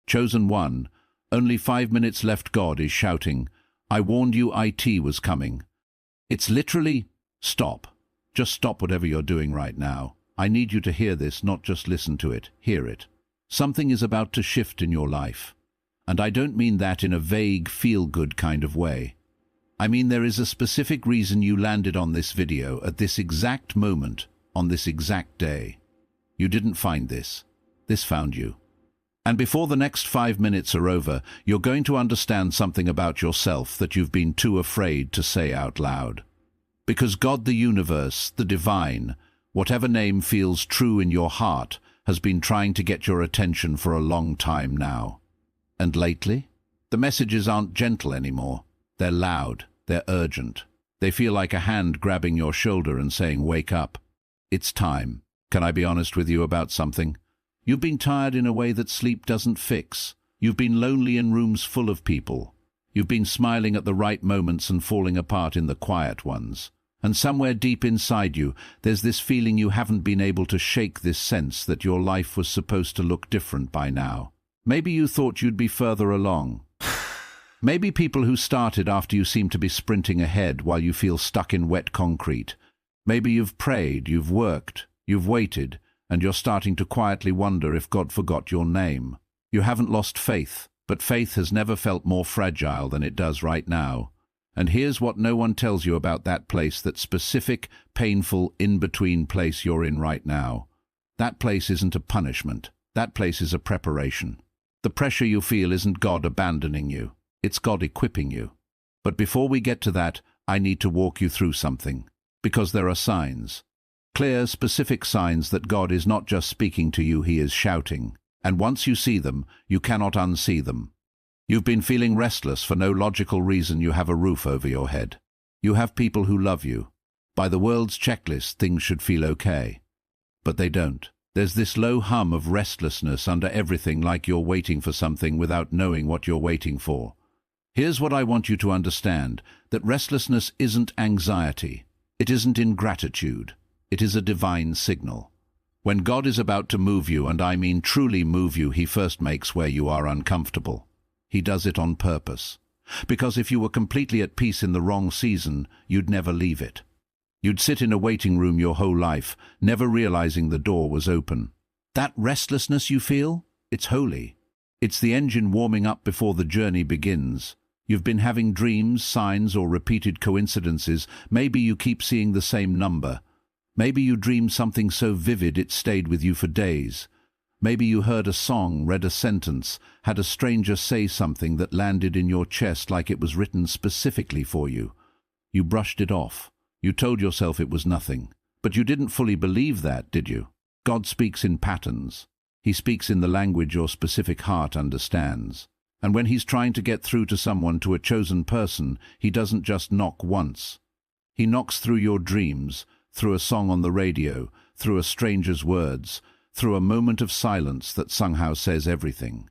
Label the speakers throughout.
Speaker 1: Chosen one, only 5 minutes left. God is shouting, I warned you IT was coming. It's literally, stop. Just stop whatever you're doing right now. I need you to hear this, not just listen to it, hear it. Something is about to shift in your life. And I don't mean that in a vague, feel-good kind of way. I mean there is a specific reason you landed on this video at this exact moment, on this exact day. You didn't find this. This found you. And before the next 5 minutes are over, you're going to understand something about yourself that you've been too afraid to say out loud. Because God, the universe, the divine, whatever name feels true in your heart, has been trying to get your attention for a long time now. And lately, the messages aren't gentle anymore. They're loud, they're urgent. They feel like a hand grabbing your shoulder and saying, wake up. It's time. Can I be honest with you about something? You've been tired in a way that sleep doesn't fix. You've been lonely in rooms full of people. You've been smiling at the right moments and falling apart in the quiet ones. And somewhere deep inside you, there's this feeling you haven't been able to shake, this sense that your life was supposed to look different by now. Maybe you thought you'd be further along. Maybe people who started after you seem to be sprinting ahead while you feel stuck in wet concrete. Maybe you've prayed, you've worked, you've waited, and you're starting to quietly wonder if God forgot your name. You haven't lost faith, but faith has never felt more fragile than it does right now. And here's what no one tells you about that place, that specific, painful, in-between place you're in right now. That place isn't a punishment. That place is a preparation. The pressure you feel isn't God abandoning you. It's God equipping you. But before we get to that, I need to walk you through something. Because there are signs. Clear, specific signs that God is not just speaking to you, He is shouting. And once you see them, you cannot unsee them. You've been feeling restless for no logical reason. You have a roof over your head. You have people who love you. By the world's checklist, things should feel okay. But they don't. There's this low hum of restlessness under everything, like you're waiting for something without knowing what you're waiting for. Here's what I want you to understand, that restlessness isn't anxiety. It isn't ingratitude. It is a divine signal. When God is about to move you, and I mean truly move you, He first makes where you are uncomfortable. He does it on purpose. Because if you were completely at peace in the wrong season, you'd never leave it. You'd sit in a waiting room your whole life, never realizing the door was open. That restlessness you feel? It's holy. It's the engine warming up before the journey begins. You've been having dreams, signs, or repeated coincidences. Maybe you keep seeing the same number. Maybe you dreamed something so vivid it stayed with you for days. Maybe you heard a song, read a sentence, had a stranger say something that landed in your chest like it was written specifically for you. You brushed it off. You told yourself it was nothing. But you didn't fully believe that, did you? God speaks in patterns. He speaks in the language your specific heart understands. And when He's trying to get through to someone, to a chosen person, He doesn't just knock once. He knocks through your dreams, through a song on the radio, through a stranger's words, through a moment of silence that somehow says everything.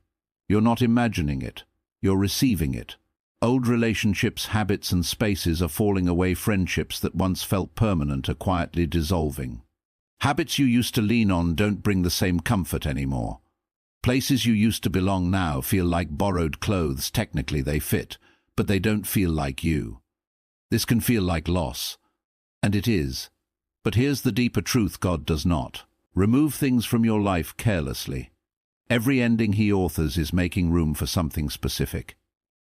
Speaker 1: You're not imagining it. You're receiving it. Old relationships, habits, and spaces are falling away. Friendships that once felt permanent are quietly dissolving. Habits you used to lean on don't bring the same comfort anymore. Places you used to belong now feel like borrowed clothes. Technically they fit, but they don't feel like you. This can feel like loss. And it is. But here's the deeper truth: God does not remove things from your life carelessly. Every ending He authors is making room for something specific.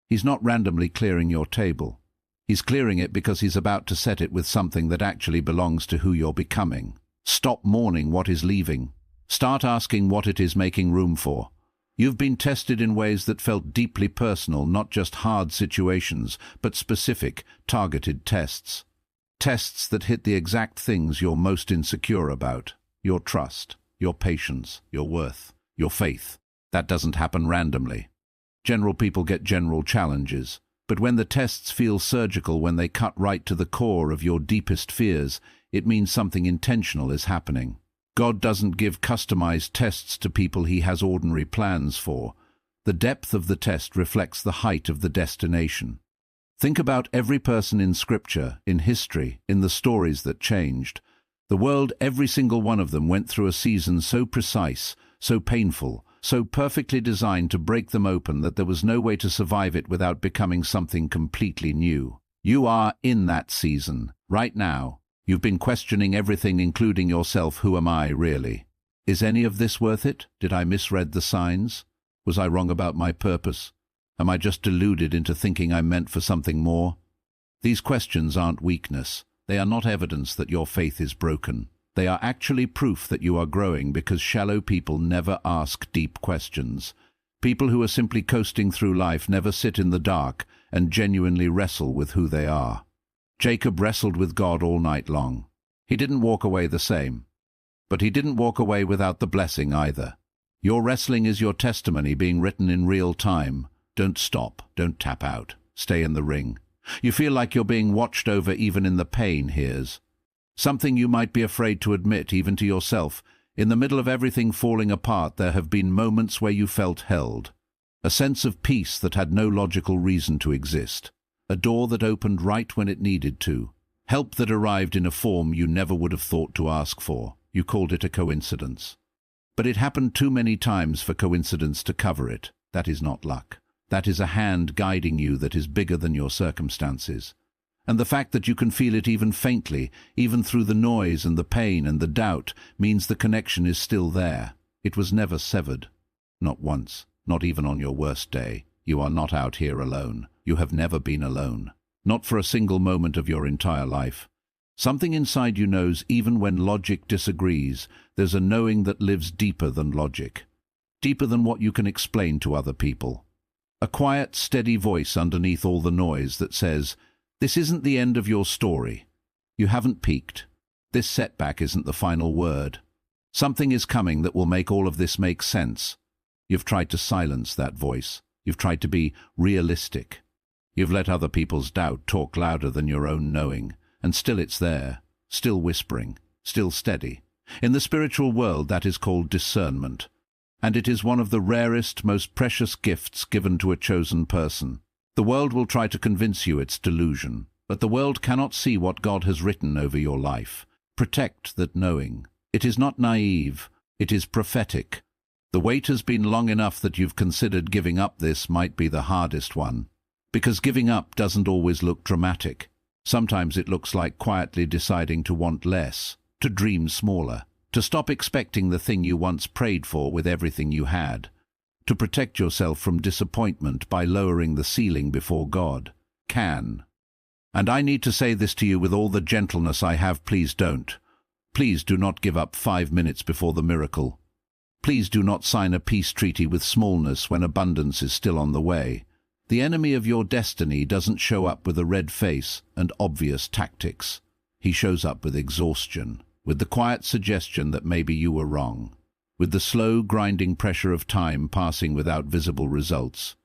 Speaker 1: He's not randomly clearing your table. He's clearing it because He's about to set it with something that actually belongs to who you're becoming. Stop mourning what is leaving. Start asking what it is making room for. You've been tested in ways that felt deeply personal, not just hard situations, but specific, targeted tests. Tests that hit the exact things you're most insecure about. Your trust, your patience, your worth, your faith. That doesn't happen randomly. General people get general challenges. But when the tests feel surgical, when they cut right to the core of your deepest fears, it means something intentional is happening. God doesn't give customized tests to people He has ordinary plans for. The depth of the test reflects the height of the destination. Think about every person in Scripture, in history, in the stories that changed. The world, every single one of them went through a season so precise, so painful, so perfectly designed to break them open that there was no way to survive it without becoming something completely new. You are in that season, right now. You've been questioning everything, including yourself. Who am I, really? Is any of this worth it? Did I misread the signs? Was I wrong about my purpose? Am I just deluded into thinking I'm meant for something more? These questions aren't weakness. They are not evidence that your faith is broken. They are actually proof that you are growing, because shallow people never ask deep questions. People who are simply coasting through life never sit in the dark and genuinely wrestle with who they are. Jacob wrestled with God all night long. He didn't walk away the same. But he didn't walk away without the blessing either. Your wrestling is your testimony being written in real time. Don't stop. Don't tap out. Stay in the ring. You feel like you're being watched over even in the pain. Here's something you might be afraid to admit, even to yourself. In the middle of everything falling apart, there have been moments where you felt held. A sense of peace that had no logical reason to exist. A door that opened right when it needed to. Help that arrived in a form you never would have thought to ask for. You called it a coincidence. But it happened too many times for coincidence to cover it. That is not luck. That is a hand guiding you that is bigger than your circumstances. And the fact that you can feel it even faintly, even through the noise and the pain and the doubt, means the connection is still there. It was never severed. Not once. Not even on your worst day. You are not out here alone. You have never been alone. Not for a single moment of your entire life. Something inside you knows, even when logic disagrees. There's a knowing that lives deeper than logic. Deeper than what you can explain to other people. A quiet, steady voice underneath all the noise that says, "This isn't the end of your story. You haven't peaked. This setback isn't the final word. Something is coming that will make all of this make sense." You've tried to silence that voice. You've tried to be realistic. You've let other people's doubt talk louder than your own knowing, and still it's there, still whispering, still steady. In the spiritual world, that is called discernment, and it is one of the rarest, most precious gifts given to a chosen person. The world will try to convince you it's delusion, but the world cannot see what God has written over your life. Protect that knowing. It is not naive, it is prophetic. The wait has been long enough that you've considered giving up. This might be the hardest one. Because giving up doesn't always look dramatic. Sometimes it looks like quietly deciding to want less, to dream smaller, to stop expecting the thing you once prayed for with everything you had, to protect yourself from disappointment by lowering the ceiling before God can. And I need to say this to you with all the gentleness I have. Please don't. Please do not give up 5 minutes before the miracle. Please do not sign a peace treaty with smallness when abundance is still on the way. The enemy of your destiny doesn't show up with a red face and obvious tactics. He shows up with exhaustion, with the quiet suggestion that maybe you were wrong, with the slow, grinding pressure of time passing without visible results.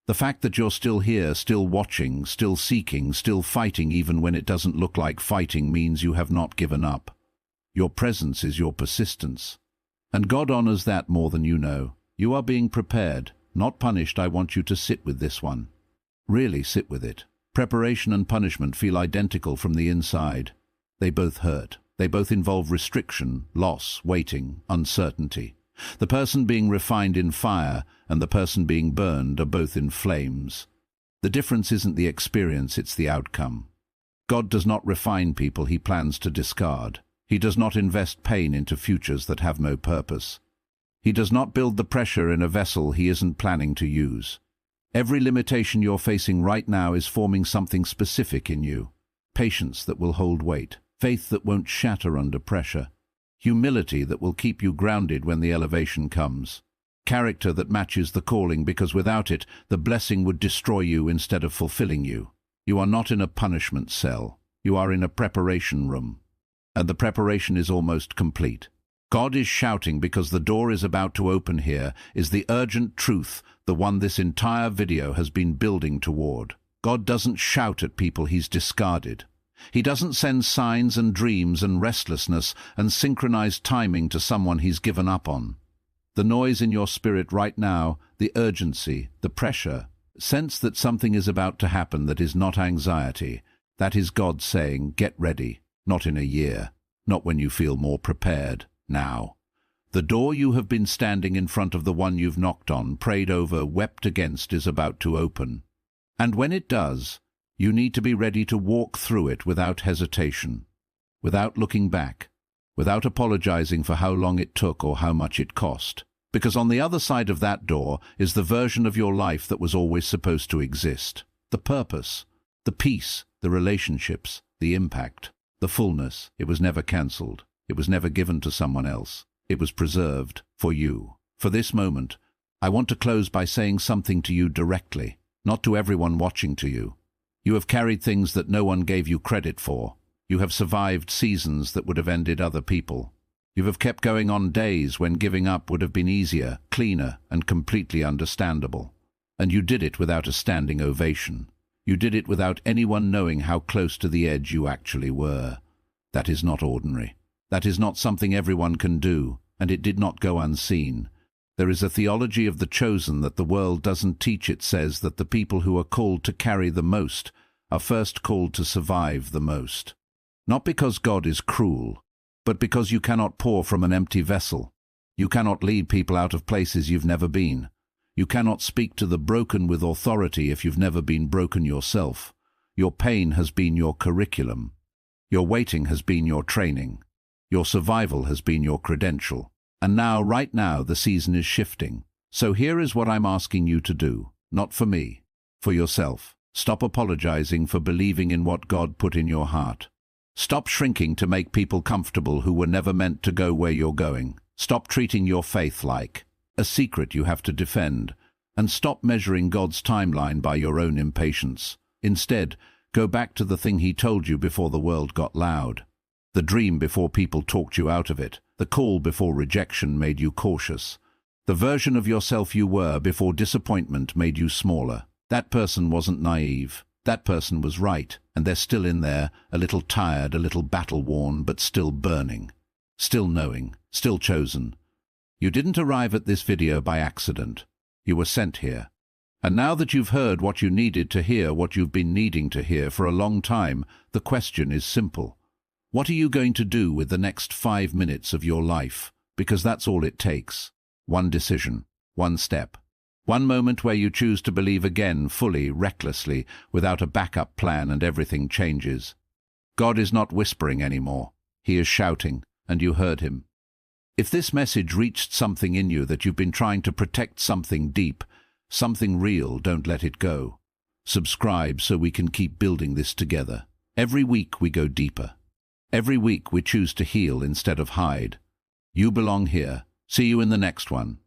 Speaker 1: The fact that you're still here, still watching, still seeking, still fighting even when it doesn't look like fighting means you have not given up. Your presence is your persistence. And God honors that more than you know. You are being prepared, not punished. I want you to sit with this one. Really sit with it. Preparation and punishment feel identical from the inside. They both hurt. They both involve restriction, loss, waiting, uncertainty. The person being refined in fire and the person being burned are both in flames. The difference isn't the experience, it's the outcome. God does not refine people he plans to discard. He does not invest pain into futures that have no purpose. He does not build the pressure in a vessel he isn't planning to use. Every limitation you're facing right now is forming something specific in you. Patience that will hold weight. Faith that won't shatter under pressure. Humility that will keep you grounded when the elevation comes. Character that matches the calling, because without it, the blessing would destroy you instead of fulfilling you. You are not in a punishment cell. You are in a preparation room. And the preparation is almost complete. God is shouting because the door is about to open. Here is the urgent truth, the one this entire video has been building toward. God doesn't shout at people he's discarded. He doesn't send signs and dreams and restlessness and synchronized timing to someone he's given up on. The noise in your spirit right now, the urgency, the pressure, sense that something is about to happen that is not anxiety. That is God saying, get ready. Not in a year, not when you feel more prepared, now. The door you have been standing in front of, the one you've knocked on, prayed over, wept against, is about to open. And when it does, you need to be ready to walk through it without hesitation, without looking back, without apologizing for how long it took or how much it cost. Because on the other side of that door is the version of your life that was always supposed to exist. The purpose, the peace, the relationships, the impact, the fullness. It was never cancelled. It was never given to someone else. It was preserved for you. For this moment, I want to close by saying something to you directly, not to everyone watching to you. You have carried things that no one gave you credit for. You have survived seasons that would have ended other people. You have kept going on days when giving up would have been easier, cleaner, and completely understandable. And you did it without a standing ovation. You did it without anyone knowing how close to the edge you actually were. That is not ordinary. That is not something everyone can do, and it did not go unseen. There is a theology of the chosen that the world doesn't teach. It says that the people who are called to carry the most are first called to survive the most. Not because God is cruel, but because you cannot pour from an empty vessel. You cannot lead people out of places you've never been. You cannot speak to the broken with authority if you've never been broken yourself. Your pain has been your curriculum. Your waiting has been your training. Your survival has been your credential. And now, right now, the season is shifting. So here is what I'm asking you to do. Not for me, for yourself. Stop apologizing for believing in what God put in your heart. Stop shrinking to make people comfortable who were never meant to go where you're going. Stop treating your faith like a secret you have to defend. And stop measuring God's timeline by your own impatience. Instead, go back to the thing He told you before the world got loud. The dream before people talked you out of it. The call before rejection made you cautious. The version of yourself you were before disappointment made you smaller. That person wasn't naive. That person was right, and they're still in there, a little tired, a little battle-worn, but still burning. Still knowing, still chosen. You didn't arrive at this video by accident. You were sent here. And now that you've heard what you needed to hear, what you've been needing to hear for a long time, the question is simple. What are you going to do with the next 5 minutes of your life? Because that's all it takes. One decision, one step. One moment where you choose to believe again, fully, recklessly, without a backup plan, and everything changes. God is not whispering anymore. He is shouting, and you heard Him. If this message reached something in you that you've been trying to protect, something deep, something real, don't let it go. Subscribe so we can keep building this together. Every week we go deeper. Every week we choose to heal instead of hide. You belong here. See you in the next one.